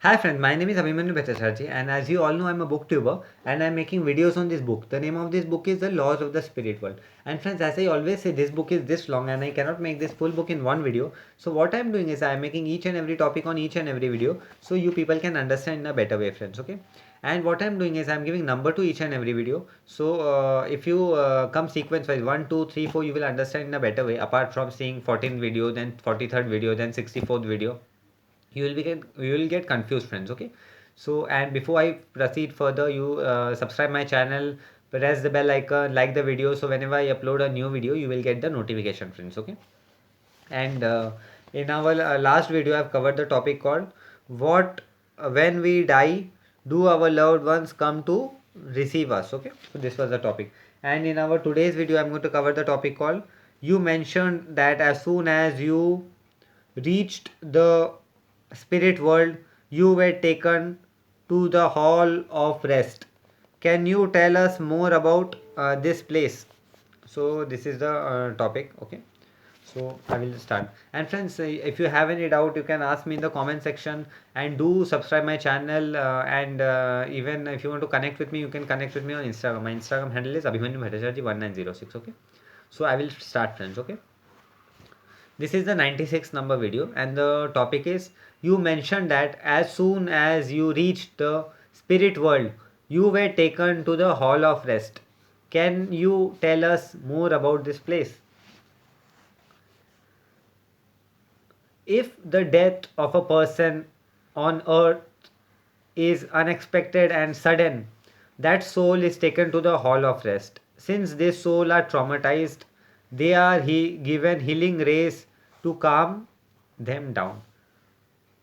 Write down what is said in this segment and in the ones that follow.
Hi friends, my name is Abhimanyu Bhattacharjee and as you all know I'm a booktuber and I'm making videos on this book. The name of this book is The Laws of the Spirit World. And friends, as I always say, this book is this long and I cannot make this full book in one video. So what I'm doing is I'm making each and every topic on each and every video so you people can understand in a better way, friends. Okay. And what I'm doing is I'm giving number to each and every video. So if you come sequence wise 1, 2, 3, 4, you will understand in a better way apart from seeing 14th video, then 43rd video, then 64th video. You will get confused, friends. Okay. So and before I proceed further, you subscribe my channel, press the bell icon, like the video, so whenever I upload a new video you will get the notification, friends. Okay. And in our last video I've covered the topic called what when we die do our loved ones come to receive us. Okay, so this was the topic. And in our today's video I'm going to cover the topic called you mentioned that as soon as you reached the spirit world, you were taken to the hall of rest. Can you tell us more about this place? So this is the topic. Okay, so I will start. And friends, if you have any doubt, you can ask me in the comment section. And do subscribe my channel. And even if you want to connect with me, you can connect with me on Instagram. My Instagram handle is Abhimanyu Bhattacharjee 1906. Okay, so I will start, friends. Okay. This is the 96 number video and the topic is you mentioned that as soon as you reached the spirit world, you were taken to the hall of rest. Can you tell us more about this place? If the death of a person on earth is unexpected and sudden, that soul is taken to the hall of rest. Since this soul are traumatized, they are given healing rays to calm them down.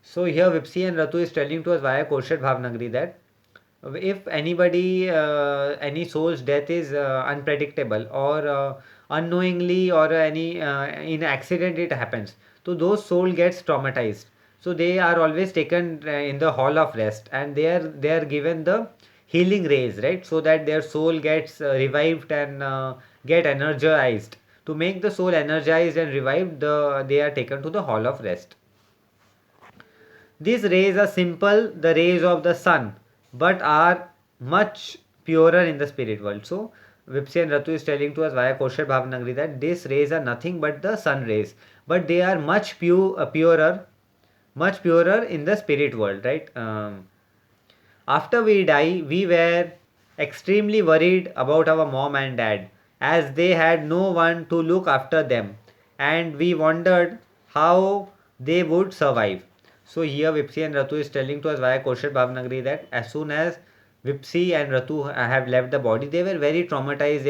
So here Vipsi and Ratu is telling to us via Korshed Bhavnagri that if anybody, any soul's death is unpredictable or unknowingly or any in accident it happens, so those soul gets traumatized. So they are always taken in the hall of rest and they are given the healing rays, right? So that their soul gets revived and get energized. To make the soul energized and revived, they are taken to the hall of rest. These rays are simple, the rays of the sun, but are much purer in the spirit world. So, Vipsi and Ratu is telling to us via Kosher Bhavanagri that these rays are nothing but the sun rays, but they are much purer in the spirit world, right? After we die, we were extremely worried about our mom and dad as they had no one to look after them, and we wondered how they would survive. So here Vipsi and Ratu is telling to us via Kosher Bhavnagri that as soon as Vipsi and Ratu have left the body, they were very traumatized.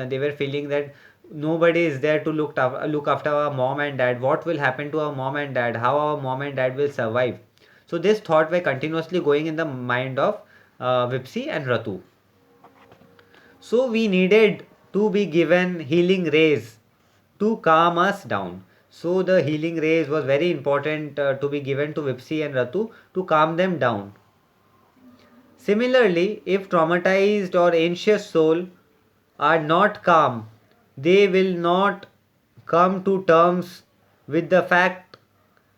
They were feeling that nobody is there to look after our mom and dad. What will happen to our mom and dad? How our mom and dad will survive? So this thought were continuously going in the mind of Vipsi and Ratu. So we needed to be given healing rays to calm us down. So the healing rays was very important to be given to Vipsi and Ratu to calm them down. Similarly, if traumatized or anxious soul are not calm, they will not come to terms with the fact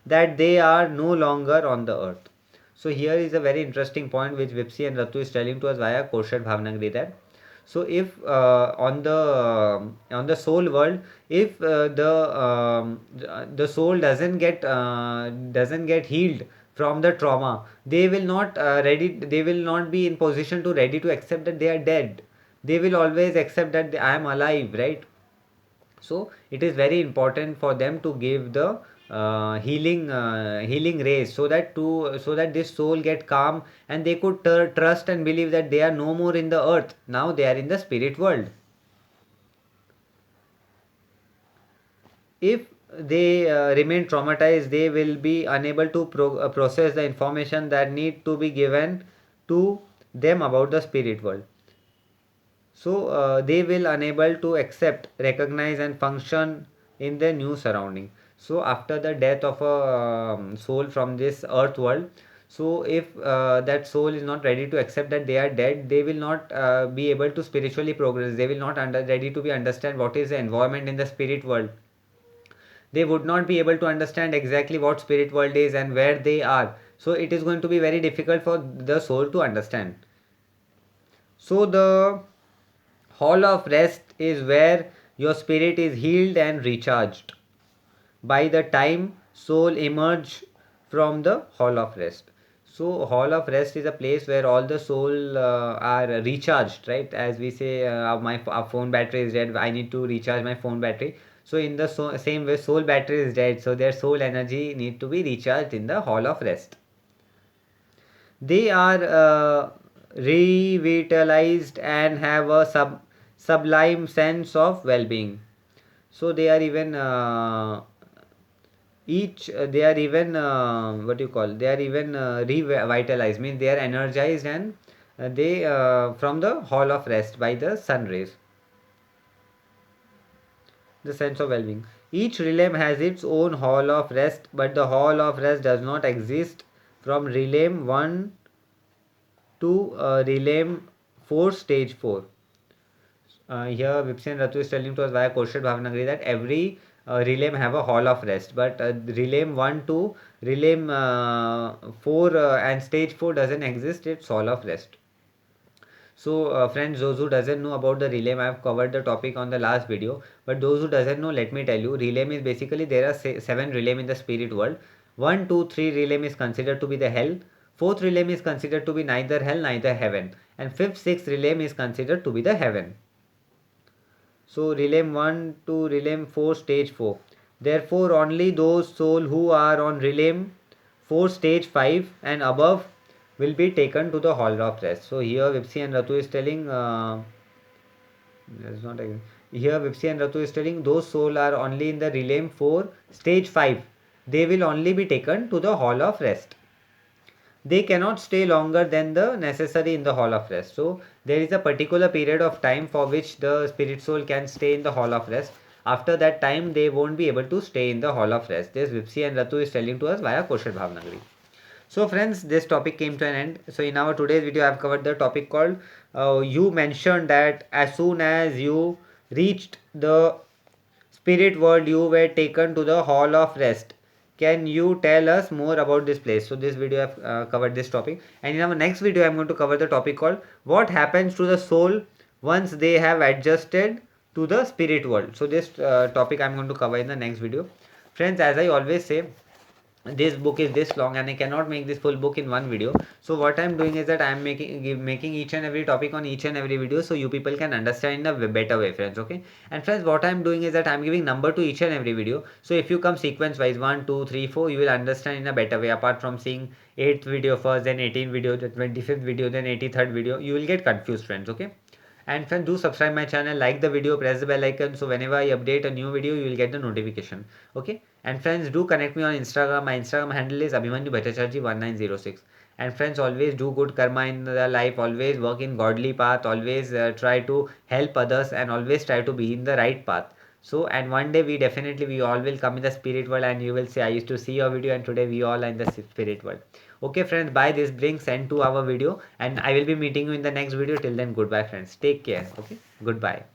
that they are no longer on the earth. So here is a very interesting point which Vipsi and Ratu is telling to us via Korshed Bhavnagri that so if on the soul world, if the soul doesn't get healed from the trauma, they will not be in position to ready to accept that they are dead. They will always accept that I am alive, right? So it is very important for them to give the healing rays so that this soul get calm and they could trust and believe that they are no more in the earth. Now they are in the spirit world. If they remain traumatized, they will be unable to process the information that need to be given to them about the spirit world. So they will unable to accept, recognize and function in their new surrounding. So after the death of a soul from this earth world, so if that soul is not ready to accept that they are dead, they will not be able to spiritually progress. They will not ready to be understand what is the environment in the spirit world. they would not be able to understand exactly what spirit world is and where they are. So it is going to be very difficult for the soul to understand. So the hall of rest is where your spirit is healed and recharged by the time soul emerge from the hall of rest. So hall of rest is a place where all the soul are recharged, right? As we say, our phone battery is dead, I need to recharge my phone battery. So in the same way, soul battery is dead, so their soul energy need to be recharged in the hall of rest. They are revitalized and have a sublime sense of well-being. So they are even they are even what you call, they are even revitalized, means they are energized, and they from the hall of rest by the sun rays. The sense of well-being, each realm has its own hall of rest, but the hall of rest does not exist from realm 1 to realm 4 stage 4. Here Vipsi and Ratu is telling to us via Korshed Bhavnagari that every realm have a hall of rest, but realm 1 to realm 4 and stage 4 doesn't exist, it's hall of rest. So friends, those who doesn't know about the realm, I have covered the topic on the last video, but those who doesn't know, let me tell you, realm is basically, there are 7 realm in the spirit world. 1, 2, 3 realm is considered to be the hell, 4th realm is considered to be neither hell neither heaven, and 5th, 6th realm is considered to be the heaven. So realm 1 to realm 4 stage 4. Therefore only those souls who are on realm 4 stage 5 and above will be taken to the hall of rest. So here Vipsi and Ratu is telling that's not again. Here Vipsi and Ratu is telling those souls are only in the realm 4 stage 5. They will only be taken to the hall of rest. They cannot stay longer than the necessary in the hall of rest. So there is a particular period of time for which the spirit soul can stay in the hall of rest. After that time, they won't be able to stay in the hall of rest. This Vipsi and Ratu is telling to us via Koshal Bhavnagari. So friends, this topic came to an end. So in our today's video, I have covered the topic called you mentioned that as soon as you reached the spirit world, you were taken to the hall of rest. Can you tell us more about this place? So this video I have covered this topic, and in our next video I am going to cover the topic called what happens to the soul once they have adjusted to the spirit world. So this topic I am going to cover in the next video. Friends, as I always say, this book is this long and I cannot make this full book in one video. So what I'm doing is that I'm making each and every topic on each and every video, so you people can understand in a better way, friends. Okay, and friends, what I'm doing is that I'm giving number to each and every video. So if you come sequence wise 1 2 3 4, you will understand in a better way. Apart from seeing 8th video first, then 18th video, the 25th video, then 83rd video, you will get confused, friends. Okay, and friends, do subscribe my channel, like the video, press the bell icon, so whenever I update a new video, you will get the notification. Okay, and friends, do connect me on Instagram. My Instagram handle is Abhimanyu Bhattacharjee 1906. And friends, always do good karma in the life, always work in godly path, always try to help others, and always try to be in the right path. So, and one day we all will come in the spirit world, and you will say I used to see your video, and today we all are in the spirit world. Okay friends, by this brings end to our video, and I will be meeting you in the next video. Till then, goodbye friends, take care. Okay, goodbye.